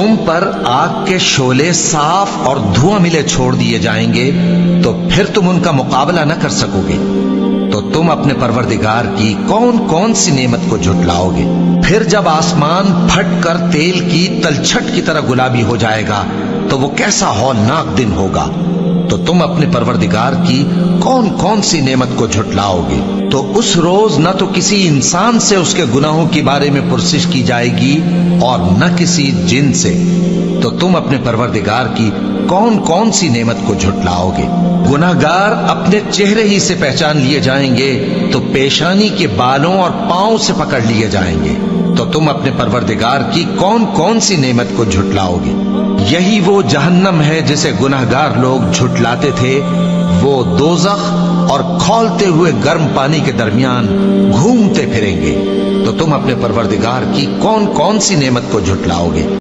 तुम पर आग के शोले साफ और धुआं मिले छोड़ दिए जाएंगे तो फिर तुम उनका मुकाबला न कर सकोगे। तो तुम अपने परवरदिगार की कौन कौन सी नेमत को झुटलाओगे। फिर जब आसमान फट कर तेल की तलछट की तरह गुलाबी हो जाएगा तो वो कैसा हौलनाक दिन होगा। तो तुम अपने परवरदिगार की कौन कौन सी नेमत को झुटलाओगे। तो उस रोज न तो किसी इंसान से उसके गुनाहों के बारे में पुरसिश की जाएगी और न किसी जिन से। तो तुम अपने परवरदिगार की कौन कौन सी नेमत को झुटलाओगे। गुनाहगार अपने चेहरे ही से पहचान लिए जाएंगे तो पेशानी के बालों और पांव से पकड़ लिए जाएंगे। तो तुम अपने परवरदिगार की कौन कौन सी नेमत को झुटलाओगे। यही वो जहन्नम है जिसे गुनाहगार लोग झुटलाते थे। वो दोज़ख और खौलते हुए गर्म पानी के दरमियान घूमते फिरेंगे। तो तुम अपने परवरदिगार की कौन कौन सी नेमत को झुटलाओगे।